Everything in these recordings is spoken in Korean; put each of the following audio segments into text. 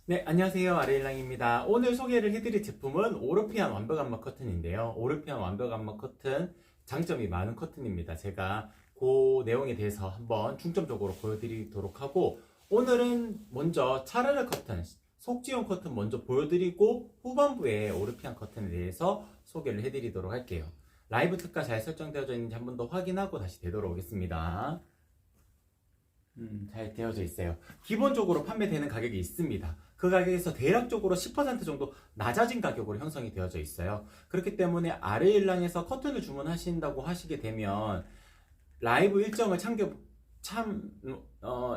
네, 안녕하세요. 아레일랑입니다. 오늘 소개를 해드릴 제품은 오르피안 완벽 암막 커튼인데요. 오르피안 완벽 암막 커튼, 장점이 많은 커튼입니다. 제가 그 내용에 대해서 한번 중점적으로 보여드리도록 하고, 오늘은 먼저 차르르 커튼, 속지용 커튼 먼저 보여드리고, 후반부에 오르피안 커튼에 대해서 소개를 해드리도록 할게요. 라이브 특가 잘 설정되어져 있는지 한 번 더 확인하고 다시 되돌아오겠습니다. 잘 되어져 있어요. 기본적으로 판매되는 가격이 있습니다. 그 가격에서 대략적으로 10% 정도 낮아진 가격으로 형성이 되어져 있어요. 그렇기 때문에 아래일랑에서 커튼을 주문하신다고 하시게 되면 라이브 일정을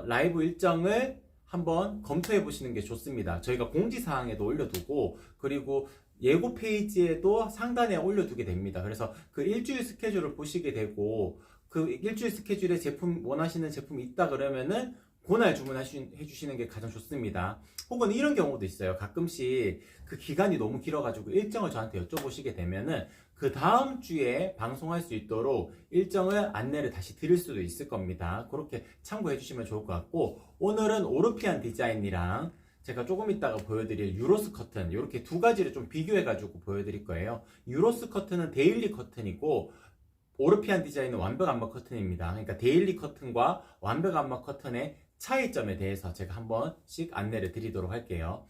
라이브 일정을 한번 검토해 보시는 게 좋습니다. 저희가 공지사항에도 올려두고, 그리고 예고 페이지에도 상단에 올려두게 됩니다. 그래서 그 일주일 스케줄을 보시게 되고, 그 일주일 스케줄에 원하시는 제품이 있다 그러면은 그날 주문해 주시는 게 가장 좋습니다. 혹은 이런 경우도 있어요. 가끔씩 그 기간이 너무 길어가지고 일정을 저한테 여쭤보시게 되면은 그 다음 주에 방송할 수 있도록 일정을 안내를 다시 드릴 수도 있을 겁니다. 그렇게 참고해 주시면 좋을 것 같고, 오늘은 오르피안 디자인이랑 제가 조금 이따가 보여드릴 유로스 커튼, 이렇게 두 가지를 좀 비교해가지고 보여드릴 거예요. 유로스 커튼은 데일리 커튼이고, 오르피안 디자인은 완벽 암막 커튼입니다. 그러니까 데일리 커튼과 완벽 암막 커튼의 차이점에 대해서 제가 한 번씩 안내를 드리도록 할게요.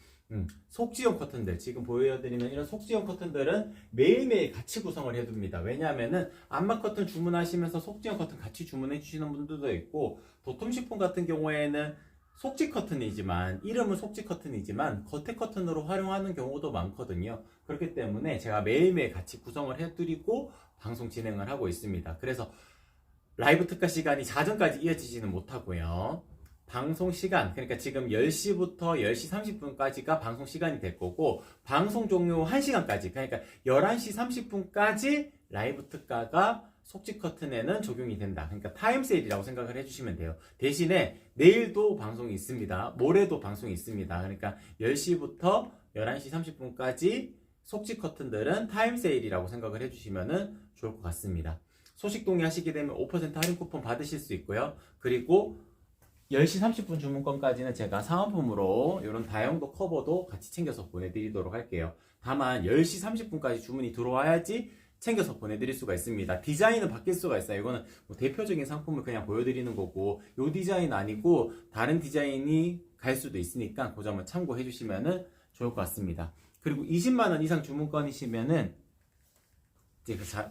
속지용 커튼들, 지금 보여드리는 이런 속지용 커튼들은 매일매일 같이 구성을 해둡니다. 왜냐하면은 암막 커튼 주문하시면서 속지용 커튼 같이 주문해 주시는 분들도 있고, 도톰식품 같은 경우에는 속지 커튼이지만, 이름은 속지 커튼이지만 겉에 커튼으로 활용하는 경우도 많거든요. 그렇기 때문에 제가 매일매일 같이 구성을 해드리고 방송 진행을 하고 있습니다. 그래서 라이브 특가 시간이 자정까지 이어지지는 못하고요. 방송 시간, 그러니까 지금 10시부터 10시 30분까지가 방송 시간이 될 거고, 방송 종료 1시간까지, 그러니까 11시 30분까지 라이브 특가가 속지 커튼에는 적용이 된다. 그러니까 타임 세일이라고 생각을 해주시면 돼요. 대신에 내일도 방송이 있습니다. 모레도 방송이 있습니다. 그러니까 10시부터 11시 30분까지 속지 커튼들은 타임 세일이라고 생각을 해주시면 좋을 것 같습니다. 소식 동의하시게 되면 5% 할인 쿠폰 받으실 수 있고요. 그리고 10시 30분 주문권까지는 제가 사은품으로 이런 다용도 커버도 같이 챙겨서 보내드리도록 할게요. 다만 10시 30분까지 주문이 들어와야지 챙겨서 보내드릴 수가 있습니다. 디자인은 바뀔 수가 있어요. 이거는 뭐 대표적인 상품을 그냥 보여드리는 거고, 이 디자인 아니고 다른 디자인이 갈 수도 있으니까 그 점을 참고해 주시면 좋을 것 같습니다. 그리고 20만원 이상 주문권이시면은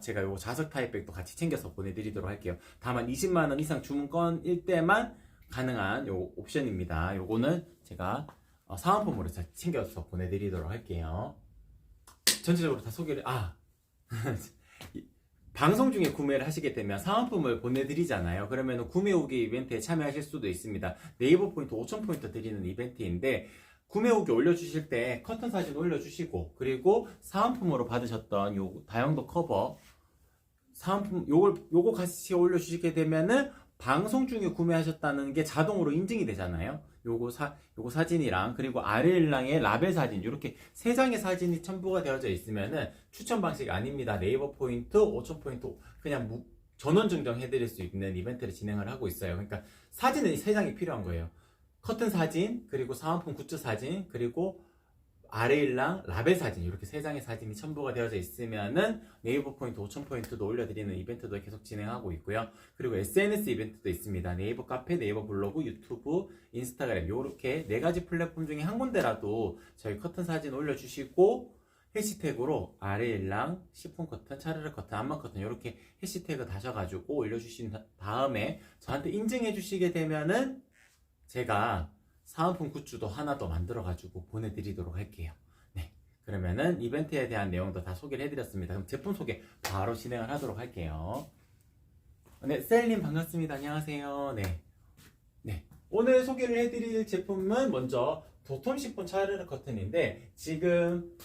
제가 요거 자석 타입백도 같이 챙겨서 보내드리도록 할게요. 다만 20만원 이상 주문권일 때만 가능한 요 옵션입니다. 요거는 제가 사은품으로 챙겨서 보내드리도록 할게요. 전체적으로 다 소개를, 방송 중에 구매를 하시게 되면 사은품을 보내드리잖아요. 그러면 구매 후기 이벤트에 참여하실 수도 있습니다. 네이버 포인트 5,000포인트 드리는 이벤트인데, 구매 후기 올려주실 때 커튼 사진 올려주시고, 그리고 사은품으로 받으셨던 요 다용도 커버 사은품 요거 같이 올려주시게 되면은 방송 중에 구매하셨다는 게 자동으로 인증이 되잖아요. 요거 사진이랑, 그리고 아래일랑의 라벨 사진, 이렇게 세 장의 사진이 첨부가 되어져 있으면은 추천 방식 아닙니다. 네이버 포인트 5,000포인트 그냥 전원 증정 해드릴 수 있는 이벤트를 진행을 하고 있어요. 그러니까 사진은 세 장이 필요한 거예요. 커튼 사진, 그리고 사은품 굿즈 사진, 그리고 아래일랑 라벨 사진, 이렇게 세 장의 사진이 첨부가 되어져 있으면은 네이버 포인트 5,000포인트도 올려드리는 이벤트도 계속 진행하고 있고요. 그리고 SNS 이벤트도 있습니다. 네이버 카페, 네이버 블로그, 유튜브, 인스타그램, 이렇게 네 가지 플랫폼 중에 한 군데라도 저희 커튼 사진 올려주시고 해시태그로 아래일랑, 시폰 커튼, 차르르 커튼, 암막 커튼, 이렇게 해시태그 다셔가지고 올려주신 다음에 저한테 인증해 주시게 되면은 제가 사은품 굿즈도 하나 더 만들어가지고 보내드리도록 할게요. 네. 그러면은 이벤트에 대한 내용도 다 소개를 해드렸습니다. 그럼 제품 소개 바로 진행을 하도록 할게요. 네, 셀님 반갑습니다. 안녕하세요. 네. 네. 오늘 소개를 해드릴 제품은 먼저 도톰 시폰 차르르 커튼인데, 지금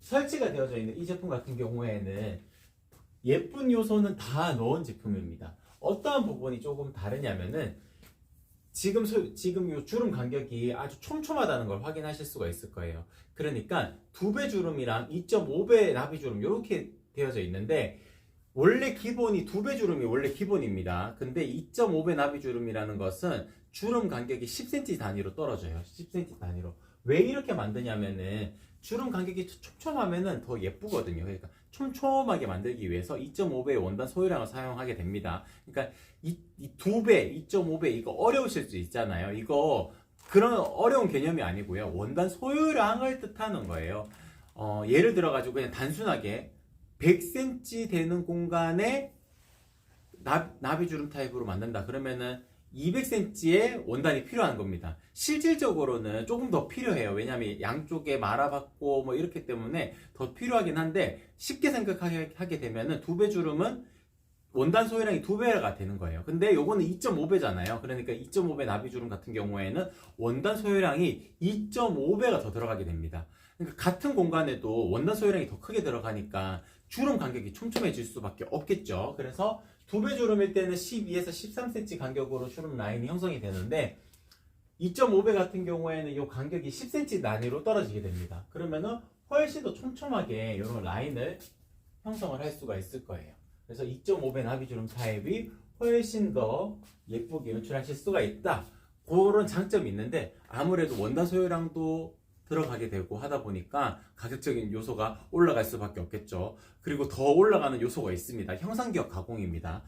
설치가 되어져 있는 이 제품 같은 경우에는 예쁜 요소는 다 넣은 제품입니다. 어떠한 부분이 조금 다르냐면은, 지금 이 주름 간격이 아주 촘촘하다는 걸 확인하실 수가 있을 거예요. 그러니까 2배 주름이랑 2.5배 나비 주름 이렇게 되어져 있는데, 원래 기본이 2배 주름이 원래 기본입니다. 근데 2.5배 나비 주름이라는 것은 주름 간격이 10cm 단위로 떨어져요. 10cm 단위로. 왜 이렇게 만드냐면은 주름 간격이 촘촘하면은 더 예쁘거든요. 그러니까 촘촘하게 만들기 위해서 2.5배의 원단 소유량을 사용하게 됩니다. 그러니까 이 2배, 2.5배 이거 어려우실 수 있잖아요. 이거 그런 어려운 개념이 아니고요. 원단 소유량을 뜻하는 거예요. 예를 들어 가지고 그냥 단순하게 100cm 되는 공간에 나비주름 타입으로 만든다. 그러면은 200cm의 원단이 필요한 겁니다. 실질적으로는 조금 더 필요해요. 왜냐하면 양쪽에 말아받고 뭐 이렇기 때문에 더 필요하긴 한데 쉽게 생각하게 되면은 2배 주름은 원단 소유량이 2배가 되는 거예요. 근데 요거는 2.5배잖아요. 그러니까 2.5배 나비주름 같은 경우에는 원단 소유량이 2.5배가 더 들어가게 됩니다. 그러니까 같은 공간에도 원단 소유량이 더 크게 들어가니까 주름 간격이 촘촘해질 수밖에 없겠죠. 그래서 2배 주름일 때는 12에서 13cm 간격으로 주름 라인이 형성이 되는데 2.5배 같은 경우에는 이 간격이 10cm 단위로 떨어지게 됩니다. 그러면은 훨씬 더 촘촘하게 이런 라인을 형성을 할 수가 있을 거예요. 그래서 2.5배 나비주름 타입이 훨씬 더 예쁘게 연출하실 수가 있다. 그런 장점이 있는데 아무래도 원단 소유량도 들어가게 되고 하다 보니까 가격적인 요소가 올라갈 수밖에 없겠죠. 그리고 더 올라가는 요소가 있습니다. 형상기억 가공입니다.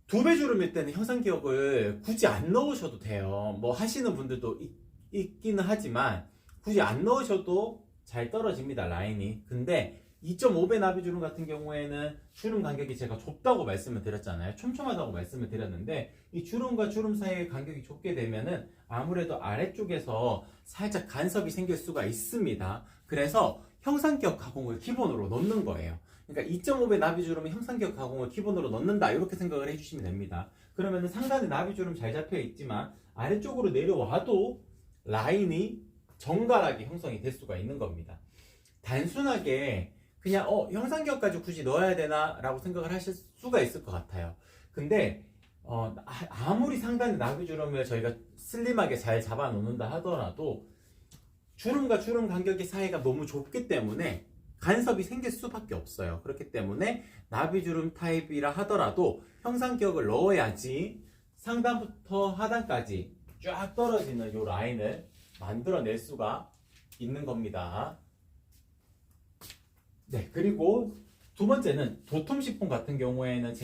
2배 주름일 때는 형상기억을 굳이 안 넣으셔도 돼요. 뭐 하시는 분들도 있기는 하지만 굳이 안 넣으셔도 잘 떨어집니다. 라인이. 근데 2.5배 나비주름 같은 경우에는 주름 간격이 제가 좁다고 말씀을 드렸잖아요. 촘촘하다고 말씀을 드렸는데 이 주름과 주름 사이의 간격이 좁게 되면은 아무래도 아래쪽에서 살짝 간섭이 생길 수가 있습니다. 그래서 형상기억 가공을 기본으로 넣는 거예요. 그러니까 2.5배 나비주름은 형상기억 가공을 기본으로 넣는다 이렇게 생각을 해주시면 됩니다. 그러면은 상단에 나비주름 잘 잡혀 있지만 아래쪽으로 내려와도 라인이 정갈하게 형성이 될 수가 있는 겁니다. 단순하게 그냥 형상기억까지 굳이 넣어야 되나 라고 생각을 하실 수가 있을 것 같아요. 근데 아무리 상단에 나비주름을 저희가 슬림하게 잘 잡아 놓는다 하더라도 주름과 주름 간격의 사이가 너무 좁기 때문에 간섭이 생길 수밖에 없어요. 그렇기 때문에 나비주름 타입이라 하더라도 형상기억을 넣어야지 상단부터 하단까지 쫙 떨어지는 이 라인을 만들어낼 수가 있는 겁니다. 네, 그리고 두 번째는 도톰 시폰 같은 경우에는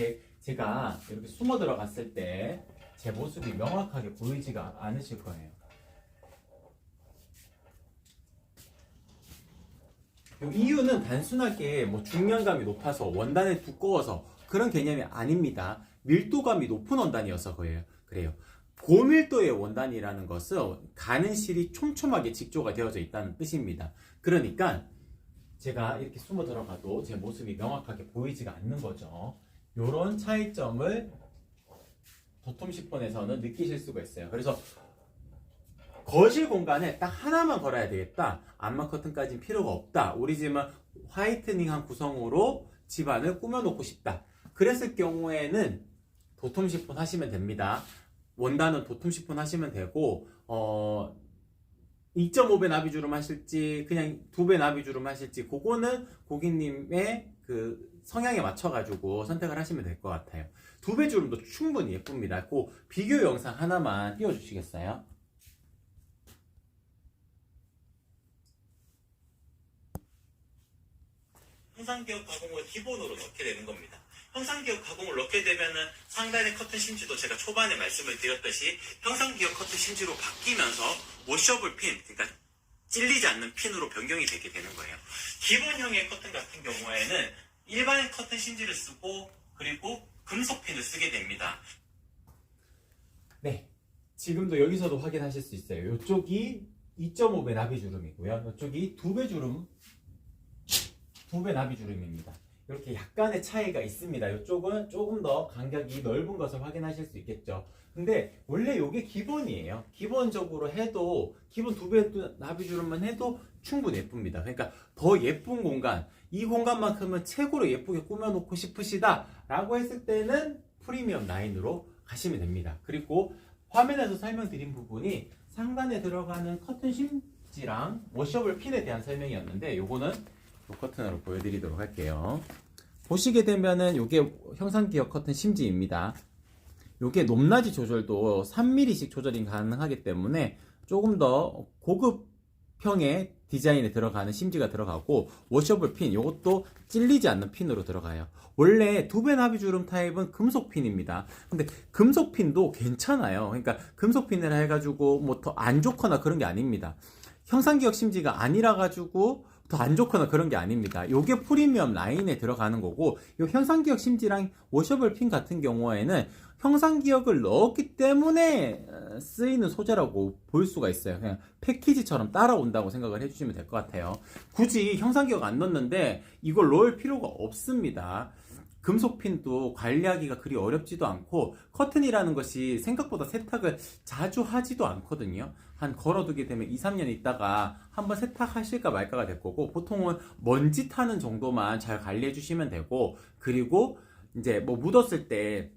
제가 이렇게 숨어 들어갔을 때 제 모습이 명확하게 보이지가 않으실 거예요. 이 이유는 단순하게 뭐 중량감이 높아서 원단이 두꺼워서 그런 개념이 아닙니다. 밀도감이 높은 원단이어서 그래요. 고밀도의 원단이라는 것은 가는 실이 촘촘하게 직조가 되어져 있다는 뜻입니다. 그러니까 제가 이렇게 숨어 들어가도 제 모습이 명확하게 보이지가 않는 거죠. 이런 차이점을 도톰 시폰에서는 느끼실 수가 있어요. 그래서 거실 공간에 딱 하나만 걸어야 되겠다. 암막 커튼까지는 필요가 없다. 우리 집은 화이트닝한 구성으로 집안을 꾸며놓고 싶다. 그랬을 경우에는 도톰 시폰 하시면 됩니다. 원단은 도톰 시폰 하시면 되고 2.5배 나비주름 하실지 그냥 2배 나비주름 하실지 그거는 고객님의 그 성향에 맞춰가지고 선택을 하시면 될 것 같아요. 2배 주름도 충분히 예쁩니다. 그 비교 영상 하나만 띄워주시겠어요? 형상기억 가공을 기본으로 넣게 되는 겁니다. 형상기억 가공을 넣게 되면은 상단의 커튼 심지도 제가 초반에 말씀을 드렸듯이 형상기억 커튼 심지로 바뀌면서 워셔블 핀, 그러니까 찔리지 않는 핀으로 변경이 되게 되는 거예요. 기본형의 커튼 같은 경우에는 일반의 커튼 심지를 쓰고 그리고 금속 핀을 쓰게 됩니다. 네, 지금도 여기서도 확인하실 수 있어요. 이쪽이 2.5배 나비주름이고요. 이쪽이 2배 주름, 2배 나비주름입니다. 이렇게 약간의 차이가 있습니다. 이쪽은 조금 더 간격이 넓은 것을 확인하실 수 있겠죠. 근데 원래 이게 기본이에요. 기본적으로 해도 기본 2배 나비주름만 해도 충분히 예쁩니다. 그러니까 더 예쁜 공간, 이 공간만큼은 최고로 예쁘게 꾸며놓고 싶으시다 라고 했을 때는 프리미엄 라인으로 가시면 됩니다. 그리고 화면에서 설명드린 부분이 상단에 들어가는 커튼 심지랑 워셔블 핀에 대한 설명이었는데 요거는 이 커튼으로 보여드리도록 할게요. 보시게 되면은 요게 형상기역 커튼 심지입니다. 요게 높낮이 조절도 3mm씩 조절이 가능하기 때문에 조금 더 고급형의 디자인에 들어가는 심지가 들어가고, 워셔블 핀 요것도 찔리지 않는 핀으로 들어가요. 원래 두배 나비주름 타입은 금속 핀입니다. 근데 금속 핀도 괜찮아요. 그러니까 금속 핀을 해가지고 뭐 더 안 좋거나 그런 게 아닙니다. 형상기역 심지가 아니라 가지고 더 안 좋거나 그런 게 아닙니다. 요게 프리미엄 라인에 들어가는 거고, 요 형상기역 심지랑 워셔블 핀 같은 경우에는 형상기역을 넣었기 때문에 쓰이는 소재라고 볼 수가 있어요. 그냥 패키지처럼 따라온다고 생각을 해주시면 될 것 같아요. 굳이 형상기역 안 넣었는데 이걸 넣을 필요가 없습니다. 금속핀도 관리하기가 그리 어렵지도 않고, 커튼이라는 것이 생각보다 세탁을 자주 하지도 않거든요. 한 걸어두게 되면 2, 3년 있다가 한번 세탁하실까 말까가 될 거고, 보통은 먼지 타는 정도만 잘 관리해 주시면 되고, 그리고 이제 뭐 묻었을 때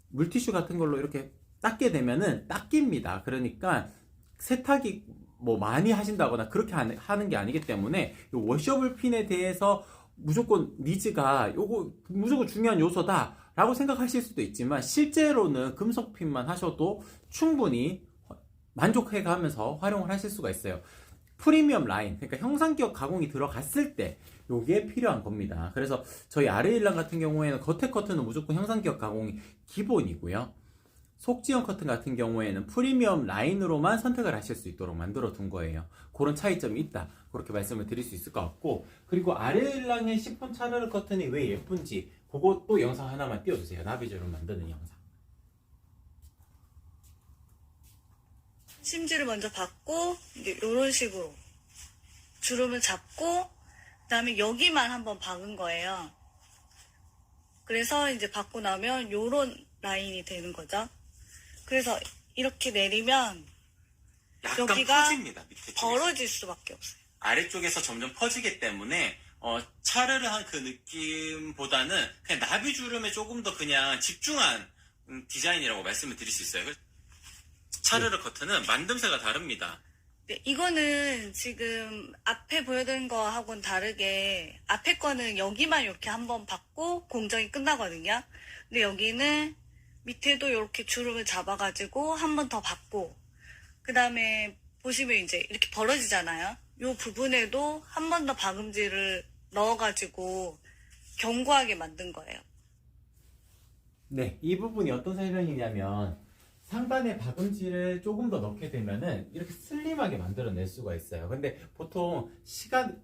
물티슈 같은 걸로 이렇게 닦게 되면은 닦입니다. 그러니까 세탁이 뭐 많이 하신다거나 그렇게 하는 게 아니기 때문에, 이 워셔블 핀에 대해서 무조건 니즈가 요거 무조건 중요한 요소다 라고 생각하실 수도 있지만, 실제로는 금속 핀만 하셔도 충분히 만족해 가면서 활용을 하실 수가 있어요. 프리미엄 라인, 그러니까 형상기역 가공이 들어갔을 때 요게 필요한 겁니다. 그래서 저희 아레일랑 같은 경우에는 겉에 커튼은 무조건 형상기역 가공이 기본이고요. 속지형 커튼 같은 경우에는 프리미엄 라인으로만 선택을 하실 수 있도록 만들어 둔 거예요. 그런 차이점이 있다, 그렇게 말씀을 드릴 수 있을 것 같고, 그리고 아레일랑의 시폰 차르르 커튼이 왜 예쁜지 그것도 영상 하나만 띄워주세요. 나비주름 만드는 영상. 심지를 먼저 받고, 이제 이런 식으로 주름을 잡고, 그 다음에 여기만 한번 박은 거예요. 그래서 이제 받고 나면 요런 라인이 되는 거죠. 그래서 이렇게 내리면 약간 여기가 퍼집니다. 밑에 벌어질 수밖에 없어요. 아래쪽에서 점점 퍼지기 때문에 차르르한 그 느낌보다는 그냥 나비주름에 조금 더 그냥 집중한 디자인이라고 말씀을 드릴 수 있어요. 차르르 커튼은 만듦새가 다릅니다. 네, 이거는 지금 앞에 보여드린 거하고는 다르게, 앞에 거는 여기만 이렇게 한번 받고 공정이 끝나거든요. 근데 여기는 밑에도 이렇게 주름을 잡아가지고 한 번 더 받고, 그 다음에 보시면 이제 이렇게 벌어지잖아요. 이 부분에도 한 번 더 박음질을 넣어가지고 견고하게 만든 거예요. 네, 이 부분이 어떤 설명이냐면, 상단에 박음질을 조금 더 넣게 되면은 이렇게 슬림하게 만들어낼 수가 있어요. 근데 보통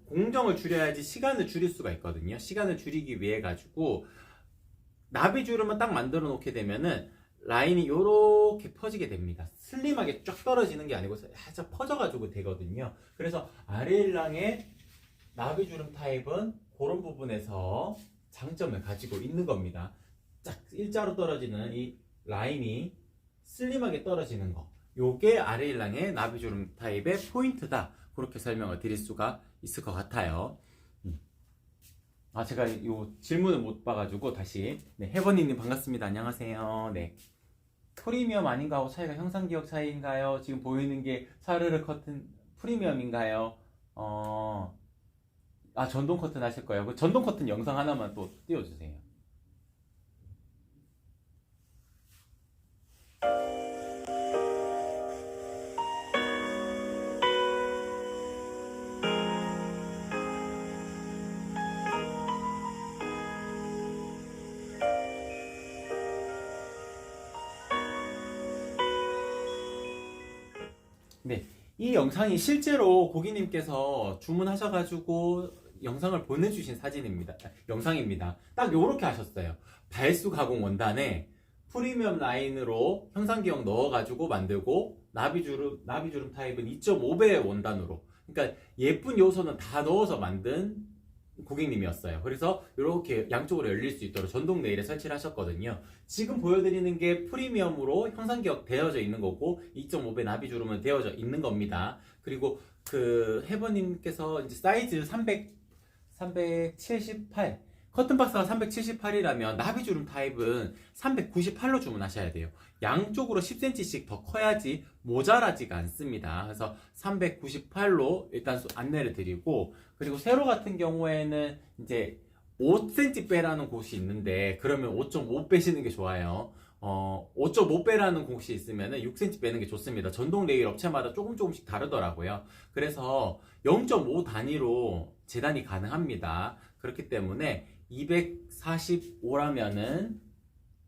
공정을 줄여야지 시간을 줄일 수가 있거든요. 시간을 줄이기 위해 가지고 나비주름만 딱 만들어 놓게 되면은 라인이 요렇게 퍼지게 됩니다. 슬림하게 쫙 떨어지는 게 아니고 살짝 퍼져가지고 되거든요. 그래서 아레일랑의 나비주름 타입은 그런 부분에서 장점을 가지고 있는 겁니다. 쫙 일자로 떨어지는 이 라인이 슬림하게 떨어지는 거, 요게 아레일랑의 나비주름 타입의 포인트다, 그렇게 설명을 드릴 수가 있을 것 같아요. 제가 요 질문을 못 봐가지고 다시. 네, 해버니님 반갑습니다. 안녕하세요. 네, 프리미엄 아닌가 하고 차이가 형상기역 차이인가요? 지금 보이는 게 차르르 커튼 프리미엄인가요? 전동 커튼 하실 거예요. 그 전동 커튼 영상 하나만 또 띄워주세요. 네, 이 영상이 실제로 고객님께서 주문하셔가지고 영상을 보내주신 사진입니다. 영상입니다. 딱 요렇게 하셨어요. 발수 가공 원단에 프리미엄 라인으로 형상기역 넣어가지고 만들고, 나비주름 타입은 2.5배 원단으로, 그러니까 예쁜 요소는 다 넣어서 만든 고객님이었어요. 그래서 이렇게 양쪽으로 열릴 수 있도록 전동 네일에 설치를 하셨거든요. 지금 보여드리는 게 프리미엄으로 형상기역 되어져 있는 거고, 2.5배 나비주름은 되어져 있는 겁니다. 그리고 그 해버님께서 이제 사이즈 378, 커튼박스가 378이라면 나비주름 타입은 398로 주문하셔야 돼요. 양쪽으로 10cm씩 더 커야지 모자라지가 않습니다. 그래서 398로 일단 안내를 드리고, 그리고 세로 같은 경우에는 이제 5cm 빼라는 곳이 있는데 그러면 5.5 빼시는 게 좋아요. 5.5 빼라는 곳이 있으면 6cm 빼는 게 좋습니다. 전동 레일 업체마다 조금씩 다르더라고요. 그래서 0.5 단위로 재단이 가능합니다. 그렇기 때문에 245라면은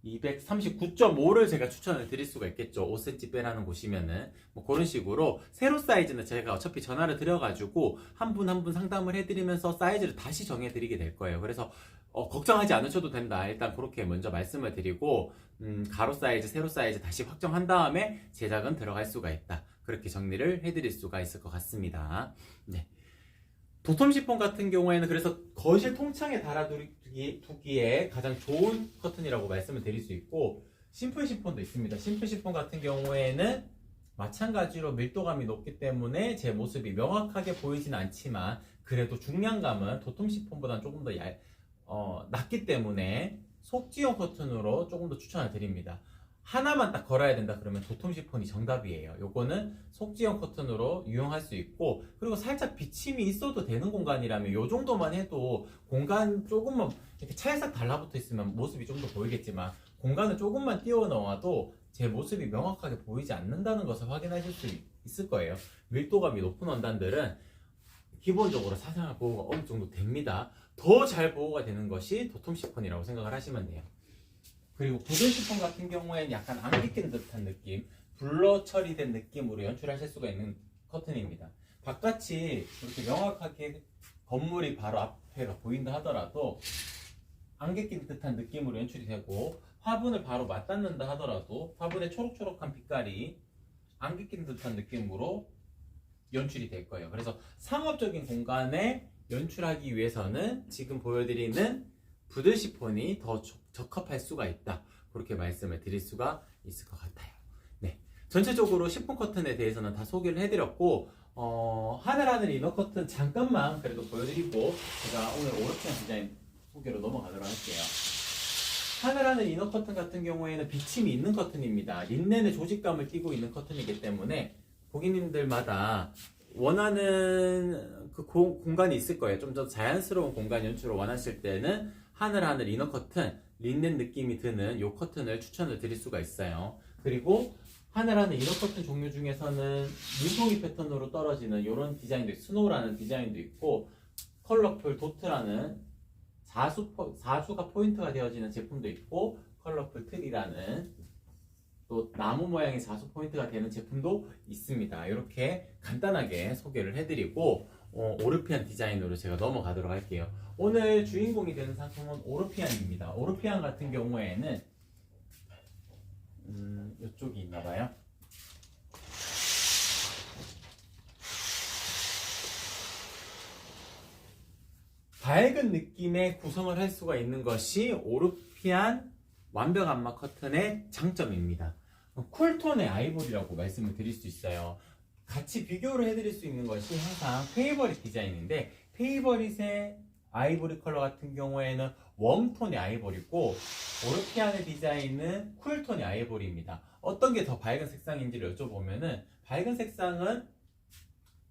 239.5를 제가 추천을 드릴 수가 있겠죠. 5cm 빼라는 곳이면은 뭐 그런 식으로 세로 사이즈는 제가 어차피 전화를 드려가지고 한 분 한 분 상담을 해드리면서 사이즈를 다시 정해드리게 될 거예요. 그래서 걱정하지 않으셔도 된다. 일단 그렇게 먼저 말씀을 드리고 가로 사이즈, 세로 사이즈 다시 확정한 다음에 제작은 들어갈 수가 있다. 그렇게 정리를 해드릴 수가 있을 것 같습니다. 네. 도톰 시폰 같은 경우에는 그래서 거실 통창에 달아두기에 가장 좋은 커튼이라고 말씀을 드릴 수 있고, 심플 시폰도 있습니다. 심플 시폰 같은 경우에는 마찬가지로 밀도감이 높기 때문에 제 모습이 명확하게 보이진 않지만 그래도 중량감은 도톰 시폰보다는 조금 더 낮기 때문에 속지용 커튼으로 조금 더 추천을 드립니다. 하나만 딱 걸어야 된다 그러면 도톰 시폰이 정답이에요. 요거는 속지형 커튼으로 유용할 수 있고, 그리고 살짝 비침이 있어도 되는 공간이라면 요 정도만 해도 공간 조금만 이렇게 찰싹 달라붙어 있으면 모습이 좀 더 보이겠지만 공간을 조금만 띄워 넣어도 제 모습이 명확하게 보이지 않는다는 것을 확인하실 수 있을 거예요. 밀도감이 높은 원단들은 기본적으로 사생활 보호가 어느 정도 됩니다. 더 잘 보호가 되는 것이 도톰 시폰이라고 생각을 하시면 돼요. 그리고 굳은 시폰 같은 경우에는 약간 안개 낀 듯한 느낌, 블러 처리된 느낌으로 연출하실 수가 있는 커튼입니다. 바깥이 이렇게 명확하게 건물이 바로 앞에가 보인다 하더라도 안개 낀 듯한 느낌으로 연출이 되고, 화분을 바로 맞닿는다 하더라도 화분의 초록초록한 빛깔이 안개 낀 듯한 느낌으로 연출이 될 거예요. 그래서 상업적인 공간에 연출하기 위해서는 지금 보여드리는 부들 시폰이 더 적합할 수가 있다. 그렇게 말씀을 드릴 수가 있을 것 같아요. 네, 전체적으로 시폰 커튼에 대해서는 다 소개를 해드렸고, 하늘 이너 커튼 잠깐만 그래도 보여드리고 제가 오늘 오르티안 디자인 소개로 넘어가도록 할게요. 하늘 이너 커튼 같은 경우에는 비침이 있는 커튼입니다. 린넨의 조직감을 띠고 있는 커튼이기 때문에 고객님들마다 원하는 그 공간이 있을 거예요. 좀 더 자연스러운 공간 연출을 원하실 때는 하늘 이너 커튼, 린넨 느낌이 드는 이 커튼을 추천을 드릴 수가 있어요. 그리고 하늘 이너 커튼 종류 중에서는 눈송이 패턴으로 떨어지는 이런 디자인도 있고, 스노우라는 디자인도 있고, 컬러풀 도트라는 사수가 포인트가 되어지는 제품도 있고, 컬러풀 트리라는 또 나무 모양의 자수 포인트가 되는 제품도 있습니다. 이렇게 간단하게 소개를 해드리고 오르피안 디자인으로 제가 넘어가도록 할게요. 오늘 주인공이 되는 상품은 오르피안입니다. 오르피안 같은 경우에는 이쪽이 있나봐요. 밝은 느낌의 구성을 할 수가 있는 것이 오르피안 완벽 안마 커튼의 장점입니다. 쿨톤의 아이보리라고 말씀을 드릴 수 있어요. 같이 비교를 해드릴 수 있는 것이 항상 페이버릿 디자인인데, 페이버릿의 아이보리 컬러 같은 경우에는 웜톤의 아이보리고, 오르피안의 디자인은 쿨톤의 아이보리입니다. 어떤 게 더 밝은 색상인지를 여쭤보면은 밝은 색상은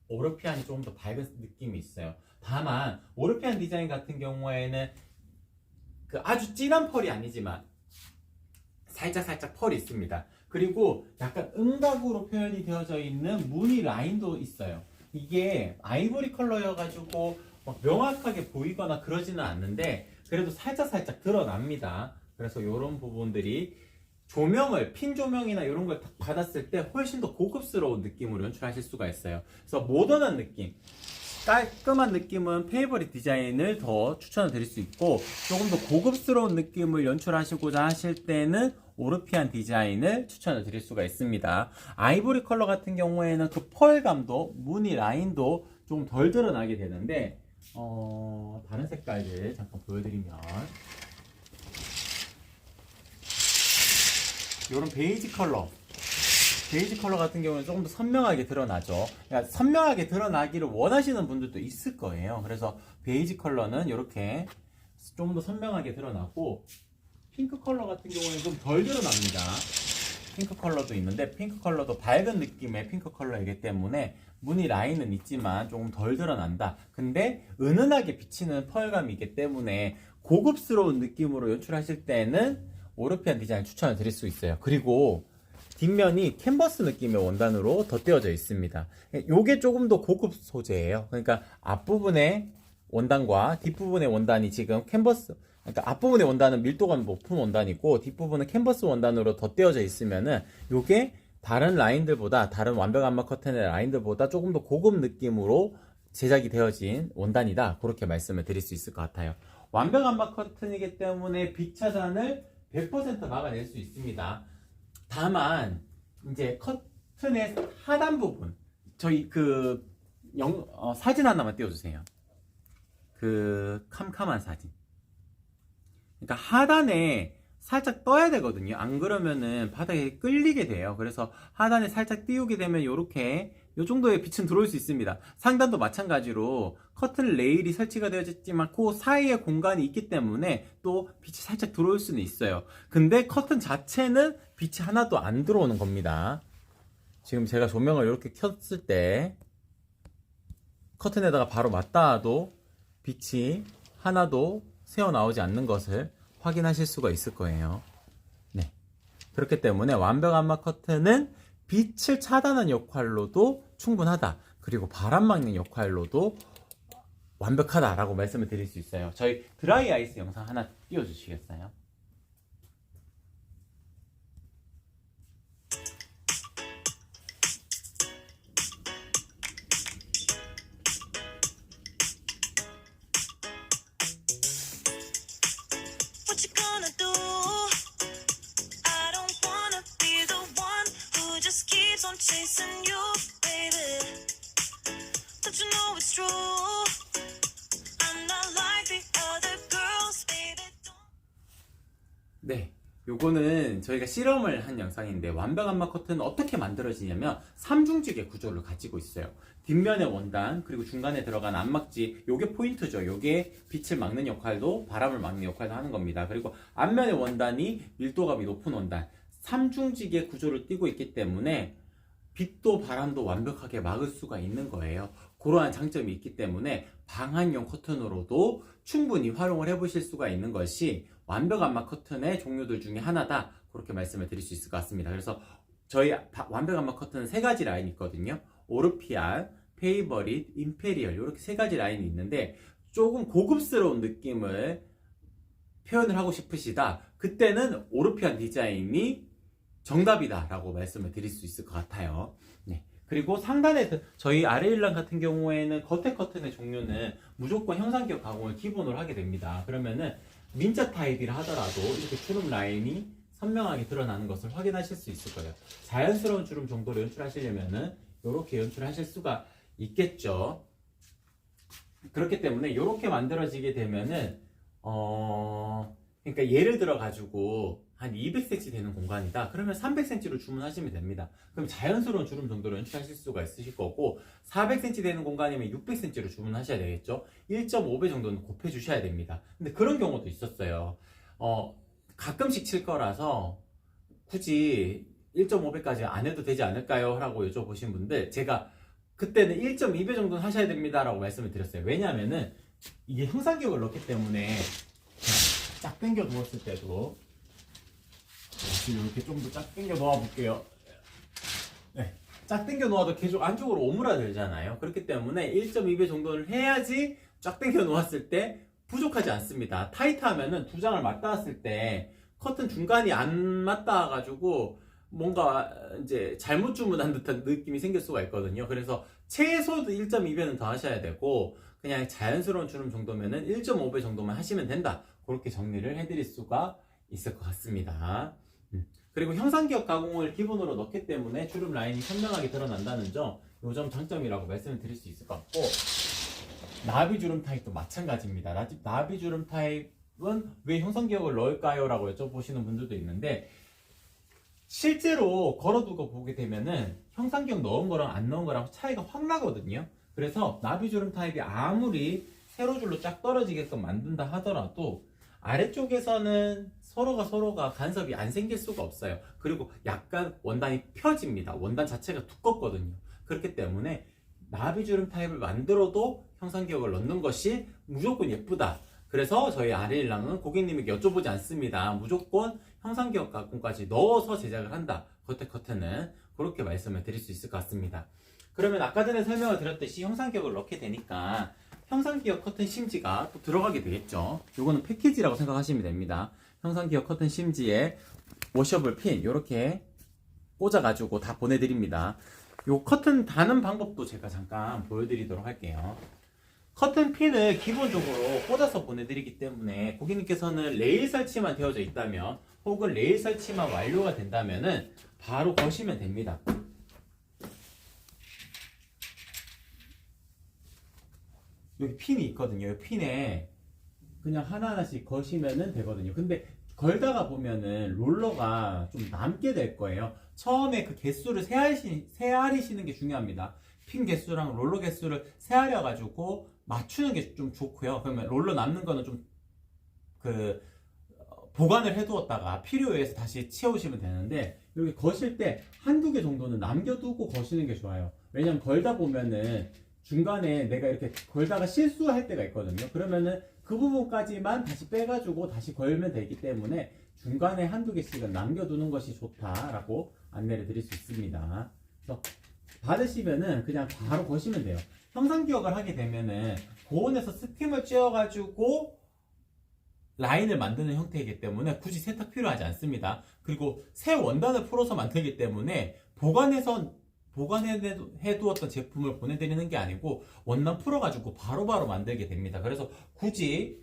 오르피안이 조금 더 밝은 느낌이 있어요. 다만 오르피안 디자인 같은 경우에는 그 아주 진한 펄이 아니지만 살짝 펄이 있습니다. 그리고 약간 음각으로 표현이 되어져 있는 무늬 라인도 있어요. 이게 아이보리 컬러여가지고 막 명확하게 보이거나 그러지는 않는데 그래도 살짝 드러납니다. 그래서 이런 부분들이 조명을, 핀 조명이나 이런 걸 딱 받았을 때 훨씬 더 고급스러운 느낌으로 연출하실 수가 있어요. 그래서 모던한 느낌, 깔끔한 느낌은 페이버릿 디자인을 더 추천을 드릴 수 있고, 조금 더 고급스러운 느낌을 연출하시고자 하실 때는 오르피안 디자인을 추천을 드릴 수가 있습니다. 아이보리 컬러 같은 경우에는 그 펄감도, 무늬 라인도 좀 덜 드러나게 되는데, 다른 색깔들 잠깐 보여드리면, 이런 베이지 컬러 같은 경우는 조금 더 선명하게 드러나죠. 그러니까 선명하게 드러나기를 원하시는 분들도 있을 거예요. 그래서 베이지 컬러는 이렇게 좀 더 선명하게 드러나고, 핑크 컬러 같은 경우는 좀 덜 드러납니다. 핑크 컬러도 있는데 핑크 컬러도 밝은 느낌의 핑크 컬러이기 때문에 무늬 라인은 있지만 조금 덜 드러난다. 근데 은은하게 비치는 펄감이기 때문에 고급스러운 느낌으로 연출하실 때는 오르피안 디자인 추천을 드릴 수 있어요. 그리고 뒷면이 캔버스 느낌의 원단으로 덧대어져 있습니다. 이게 조금 더 고급 소재예요. 그러니까 앞부분의 원단과 뒷부분의 원단이 지금 캔버스, 그러니까 앞부분의 원단은 밀도가 높은 원단이고 뒷부분은 캔버스 원단으로 덧대어져 있으면은 이게 다른 라인들보다, 다른 완벽 안마 커튼의 라인들보다 조금 더 고급 느낌으로 제작이 되어진 원단이다. 그렇게 말씀을 드릴 수 있을 것 같아요. 완벽 안마 커튼이기 때문에 빛 차단을 100% 막아낼 수 있습니다. 다만 이제 커튼의 하단 부분, 저희 사진 하나만 띄워주세요. 그 캄캄한 사진. 그러니까 하단에 살짝 떠야 되거든요. 안 그러면은 바닥에 끌리게 돼요. 그래서 하단에 살짝 띄우게 되면 이렇게 이 정도의 빛은 들어올 수 있습니다. 상단도 마찬가지로 커튼 레일이 설치가 되어있지만 그 사이에 공간이 있기 때문에 또 빛이 살짝 들어올 수는 있어요. 근데 커튼 자체는 빛이 하나도 안 들어오는 겁니다. 지금 제가 조명을 이렇게 켰을 때 커튼에다가 바로 맞닿아도 빛이 하나도 새어나오지 않는 것을 확인하실 수가 있을 거예요. 네. 그렇기 때문에 완벽 안마 커튼은 빛을 차단하는 역할로도 충분하다. 그리고 바람 막는 역할로도 완벽하다라고 말씀을 드릴 수 있어요. 저희 드라이 아이스 영상 하나 띄워주시겠어요? What you gonna do? I don't wanna be the one who just keeps on chasing you, baby. Don't you know it's true? I'm not like the other girls, baby. 네. 요거는 저희가 실험을 한 영상인데 완벽 안마 커튼은 어떻게 만들어지냐면 3중직의 구조를 가지고 있어요. 뒷면의 원단 그리고 중간에 들어간 안막지, 요게 포인트죠. 요게 빛을 막는 역할도 바람을 막는 역할도 하는 겁니다. 그리고 앞면의 원단이 밀도감이 높은 원단, 3중직의 구조를 띠고 있기 때문에 빛도 바람도 완벽하게 막을 수가 있는 거예요. 그러한 장점이 있기 때문에 방한용 커튼으로도 충분히 활용을 해보실 수가 있는 것이 완벽 안마 커튼의 종류들 중에 하나다. 그렇게 말씀을 드릴 수 있을 것 같습니다. 그래서 저희 완벽 안마 커튼은 3가지 라인이 있거든요. 오르피안, 페이버릿, 임페리얼 이렇게 3가지 라인이 있는데 조금 고급스러운 느낌을 표현을 하고 싶으시다. 그때는 오르피안 디자인이 정답이다 라고 말씀을 드릴 수 있을 것 같아요. 네. 그리고 상단에 저희 아레일란 같은 경우에는 겉에 커튼의 종류는 무조건 형상기억 가공을 기본으로 하게 됩니다. 그러면은 민자 타입이라 하더라도 이렇게 주름 라인이 선명하게 드러나는 것을 확인하실 수 있을 거예요. 자연스러운 주름 정도로 연출하시려면은 이렇게 연출하실 수가 있겠죠. 그렇기 때문에 이렇게 만들어지게 되면은 그러니까 예를 들어 가지고 한 200cm 되는 공간이다. 그러면 300cm로 주문하시면 됩니다. 그럼 자연스러운 주름 정도로 연출하실 수가 있으실 거고 400cm 되는 공간이면 600cm로 주문하셔야 되겠죠. 1.5배 정도는 곱해 주셔야 됩니다. 근데 그런 경우도 있었어요. 가끔씩 칠 거라서 굳이 1.5배까지 안 해도 되지 않을까요? 라고 여쭤보신 분들, 제가 그때는 1.2배 정도는 하셔야 됩니다 라고 말씀을 드렸어요. 왜냐하면은 이게 형상기억을 넣기 때문에 쫙 당겨 누웠을 때도 이렇게 좀 더 쫙 당겨 놓아 볼게요. 네, 쫙 당겨 놓아도 계속 안쪽으로 오므라들잖아요. 그렇기 때문에 1.2배 정도를 해야지 쫙 당겨 놓았을 때 부족하지 않습니다. 타이트하면은 두 장을 맞닿았을 때 커튼 중간이 안 맞닿아가지고 뭔가 이제 잘못 주문한 듯한 느낌이 생길 수가 있거든요. 그래서 최소도 1.2배는 더 하셔야 되고 그냥 자연스러운 주름 정도면은 1.5배 정도만 하시면 된다. 그렇게 정리를 해드릴 수가 있을 것 같습니다. 그리고 형상기억 가공을 기본으로 넣기 때문에 주름 라인이 선명하게 드러난다는 점, 요 점 장점이라고 말씀을 드릴 수 있을 것 같고, 나비 주름 타입도 마찬가지입니다. 나비 주름 타입은 왜 형상기억을 넣을까요? 라고 여쭤보시는 분들도 있는데, 실제로 걸어두고 보게 되면은 형상기억 넣은 거랑 안 넣은 거랑 차이가 확 나거든요. 그래서 나비 주름 타입이 아무리 세로줄로 쫙 떨어지게끔 만든다 하더라도 아래쪽에서는 서로가 간섭이 안 생길 수가 없어요. 그리고 약간 원단이 펴집니다. 원단 자체가 두껍거든요. 그렇기 때문에 나비주름 타입을 만들어도 형상기억을 넣는 것이 무조건 예쁘다. 그래서 저희 아리일랑은 고객님에게 여쭤보지 않습니다. 무조건 형상기억 가공까지 넣어서 제작을 한다. 겉에 커튼은 그렇게 말씀을 드릴 수 있을 것 같습니다. 그러면 아까 전에 설명을 드렸듯이 형상기억을 넣게 되니까 형상기억 커튼 심지가 또 들어가게 되겠죠. 요거는 패키지라고 생각하시면 됩니다. 형상기억 커튼 심지에 워셔블 핀 이렇게 꽂아가지고 다 보내드립니다. 요 커튼 다는 방법도 제가 잠깐 보여드리도록 할게요. 커튼 핀을 기본적으로 꽂아서 보내드리기 때문에 고객님께서는 레일 설치만 되어져 있다면 혹은 레일 설치만 완료가 된다면은 바로 거시면 됩니다. 여기 핀이 있거든요. 이 핀에 그냥 하나하나씩 거시면 되거든요. 근데 걸다가 보면은 롤러가 좀 남게 될 거예요. 처음에 그 개수를 세아리시는 게 중요합니다. 핀 개수랑 롤러 개수를 세아려가지고 맞추는 게 좀 좋고요. 그러면 롤러 남는 거는 좀 보관을 해두었다가 필요에 의해서 다시 치워오시면 되는데, 이렇게 거실 때 한두 개 정도는 남겨두고 거시는 게 좋아요. 왜냐면 걸다 보면은 중간에 내가 이렇게 걸다가 실수할 때가 있거든요. 그러면은 그 부분까지만 다시 빼가지고 다시 걸면 되기 때문에 중간에 한두 개씩은 남겨두는 것이 좋다라고 안내를 드릴 수 있습니다. 그래서 받으시면은 그냥 바로 거시면 돼요. 형상기억을 하게 되면은 고온에서 스팀을 쬐어가지고 라인을 만드는 형태이기 때문에 굳이 세탁 필요하지 않습니다. 그리고 새 원단을 풀어서 만들기 때문에 보관해두었던 제품을 보내드리는 게 아니고 원단 풀어가지고 바로바로 만들게 됩니다. 그래서 굳이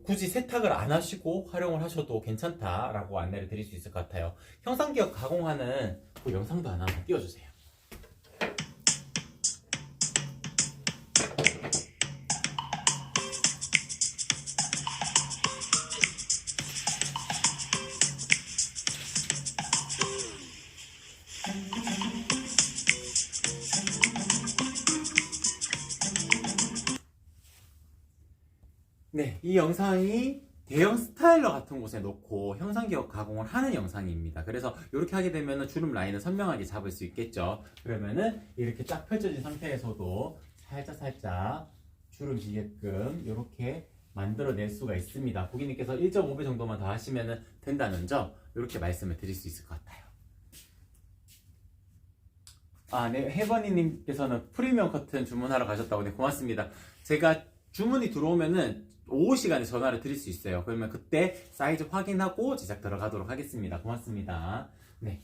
세탁을 안 하시고 활용을 하셔도 괜찮다라고 안내를 드릴 수 있을 것 같아요. 형상기억 가공하는 그 영상도 하나 띄워주세요. 네, 이 영상이 대형 스타일러 같은 곳에 놓고 형상기억 가공을 하는 영상입니다. 그래서 이렇게 하게 되면 주름 라인을 선명하게 잡을 수 있겠죠. 그러면은 이렇게 딱 펼쳐진 상태에서도 살짝 주름 지게끔 이렇게 만들어낼 수가 있습니다. 고객님께서 1.5배 정도만 더 하시면 된다는 점 이렇게 말씀을 드릴 수 있을 것 같아요. 네, 혜번이님께서는 프리미엄 커튼 주문하러 가셨다고. 네, 고맙습니다. 제가 주문이 들어오면은 오후 시간에 전화를 드릴 수 있어요. 그러면 그때 사이즈 확인하고 제작 들어가도록 하겠습니다. 고맙습니다. 네.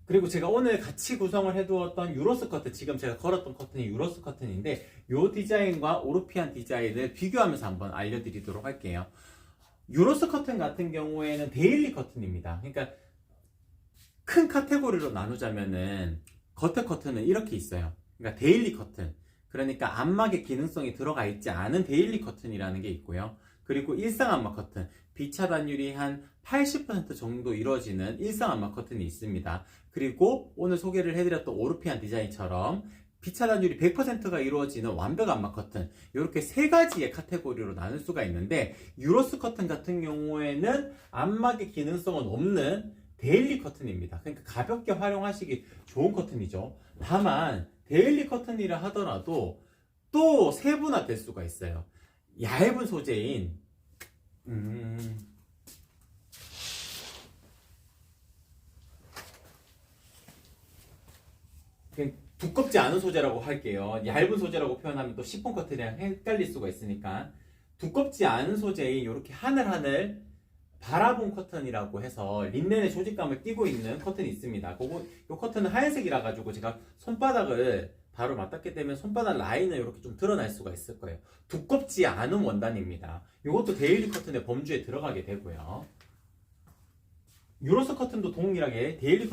그리고 제가 오늘 같이 구성을 해두었던 유로스 커튼, 지금 제가 걸었던 커튼이 유로스 커튼인데 이 디자인과 오르피안 디자인을 비교하면서 한번 알려드리도록 할게요. 유로스 커튼 같은 경우에는 데일리 커튼입니다. 그러니까 큰 카테고리로 나누자면은 겉에 커튼은 이렇게 있어요. 그러니까 데일리 커튼. 그러니까 안막의 기능성이 들어가 있지 않은 데일리 커튼이라는 게 있고요. 그리고 일상 안막 커튼, 비차단율이 한 80% 정도 이루어지는 일상 안막 커튼이 있습니다. 그리고 오늘 소개를 해드렸던 오르피안 디자인처럼 비차단율이 100%가 이루어지는 완벽 안막 커튼, 이렇게 세 가지의 카테고리로 나눌 수가 있는데, 유로스 커튼 같은 경우에는 안막의 기능성은 없는 데일리 커튼입니다. 그러니까 가볍게 활용하시기 좋은 커튼이죠. 다만 데일리 커튼이라 하더라도 또 세분화될 수가 있어요. 얇은 소재인 두껍지 않은 소재라고 할게요. 얇은 소재라고 표현하면 또 시폰 커튼이랑 헷갈릴 수가 있으니까 두껍지 않은 소재인 이렇게 하늘하늘 바라본 커튼이라고 해서 린넨의 조직감을 띠고 있는 커튼이 있습니다. 이 커튼은 하얀색이라 가지고 제가 손바닥을 바로 맞닿게 되면 손바닥 라인을 이렇게 좀 드러날 수가 있을 거예요. 두껍지 않은 원단입니다. 이것도 데일리 커튼의 범주에 들어가게 되고요. 유로스 커튼도 동일하게 데일리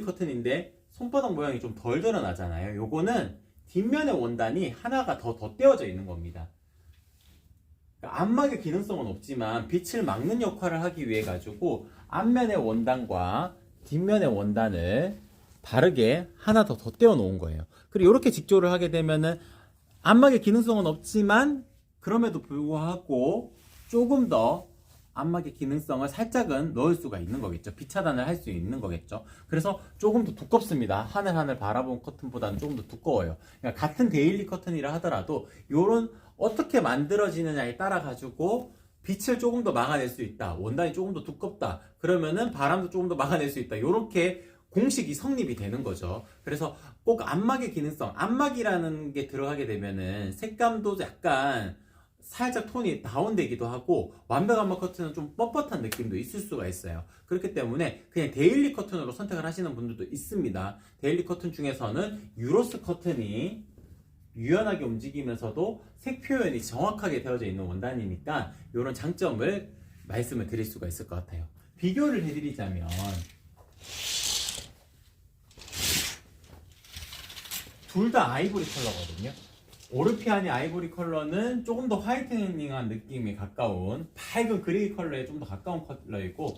커튼인데 손바닥 모양이 좀 덜 드러나잖아요. 요거는 뒷면의 원단이 하나가 더 덧대어져 있는 겁니다. 안막의 기능성은 없지만 빛을 막는 역할을 하기 위해 가지고 앞면의 원단과 뒷면의 원단을 다르게 하나 더 덧대어 놓은 거예요. 그리고 이렇게 직조를 하게 되면은 안막의 기능성은 없지만 그럼에도 불구하고 조금 더 안마기 기능성을 살짝은 넣을 수가 있는 거겠죠. 빛 차단을 할 수 있는 거겠죠. 그래서 조금 더 두껍습니다. 하늘 바라본 커튼보다는 조금 더 두꺼워요. 그러니까 같은 데일리 커튼이라 하더라도 요런 어떻게 만들어지느냐에 따라 가지고 빛을 조금 더 막아낼 수 있다. 원단이 조금 더 두껍다. 그러면은 바람도 조금 더 막아낼 수 있다. 요렇게 공식이 성립이 되는 거죠. 그래서 꼭 안마기 기능성, 안마기라는 게 들어가게 되면은 색감도 약간 살짝 톤이 다운되기도 하고 완벽 안마 커튼은 좀 뻣뻣한 느낌도 있을 수가 있어요. 그렇기 때문에 그냥 데일리 커튼으로 선택을 하시는 분들도 있습니다. 데일리 커튼 중에서는 유로스 커튼이 유연하게 움직이면서도 색 표현이 정확하게 되어져 있는 원단이니까 이런 장점을 말씀을 드릴 수가 있을 것 같아요. 비교를 해드리자면 둘 다 아이보리 컬러거든요. 오르피안의 아이보리 컬러는 조금 더 화이트닝한 느낌에 가까운 밝은 그레이 컬러에 좀 더 가까운 컬러이고,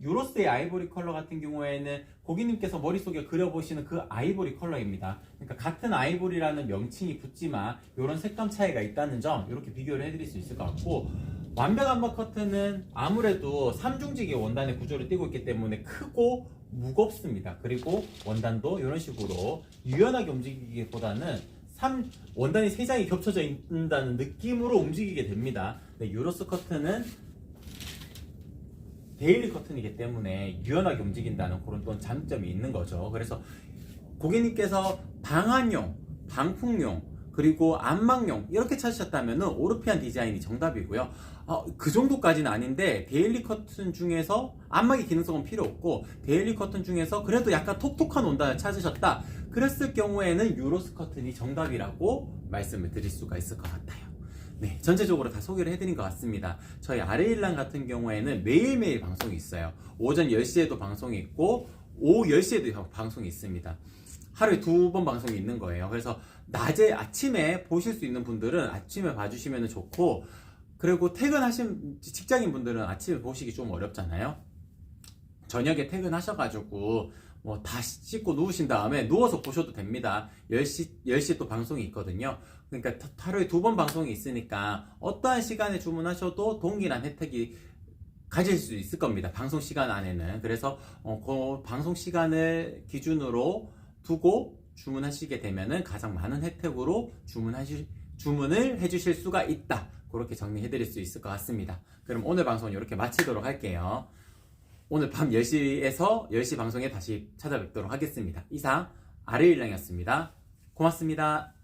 유로스의 아이보리 컬러 같은 경우에는 고객님께서 머릿속에 그려보시는 그 아이보리 컬러입니다. 그러니까 같은 아이보리라는 명칭이 붙지만 이런 색감 차이가 있다는 점 이렇게 비교를 해드릴 수 있을 것 같고, 완벽 안마 커튼은 아무래도 삼중지기 원단의 구조를 띠고 있기 때문에 크고 무겁습니다. 그리고 원단도 이런 식으로 유연하게 움직이기보다는 원단이 3장이 겹쳐져 있다는 느낌으로 움직이게 됩니다. 근데 유로스 커튼은 데일리 커튼이기 때문에 유연하게 움직인다는 그런 또 장점이 있는 거죠. 그래서 고객님께서 방한용, 방풍용, 그리고 안막용 이렇게 찾으셨다면 오르피안 디자인이 정답이고요. 그 정도까지는 아닌데 데일리 커튼 중에서 안마기 기능성은 필요 없고 데일리 커튼 중에서 그래도 약간 톡톡한 원단을 찾으셨다 그랬을 경우에는 유로스 커튼이 정답이라고 말씀을 드릴 수가 있을 것 같아요. 네, 전체적으로 다 소개를 해드린 것 같습니다. 저희 아레일랑 같은 경우에는 매일매일 방송이 있어요. 오전 10시에도 방송이 있고 오후 10시에도 방송이 있습니다. 하루에 2번 방송이 있는 거예요. 그래서 낮에 아침에 보실 수 있는 분들은 아침에 봐주시면 좋고, 그리고 퇴근하신 직장인 분들은 아침에 보시기 좀 어렵잖아요. 저녁에 퇴근하셔가지고 뭐 다 씻고 누우신 다음에 누워서 보셔도 됩니다. 10시 또 방송이 있거든요. 그러니까 하루에 2번 방송이 있으니까 어떠한 시간에 주문하셔도 동일한 혜택이 가질 수 있을 겁니다. 방송 시간 안에는. 그래서 그 방송 시간을 기준으로 두고 주문하시게 되면은 가장 많은 혜택으로 주문을 해주실 수가 있다. 그렇게 정리해 드릴 수 있을 것 같습니다. 그럼 오늘 방송은 이렇게 마치도록 할게요. 오늘 밤 10시에서 10시 방송에 다시 찾아뵙도록 하겠습니다. 이상 아레일랑이었습니다. 고맙습니다.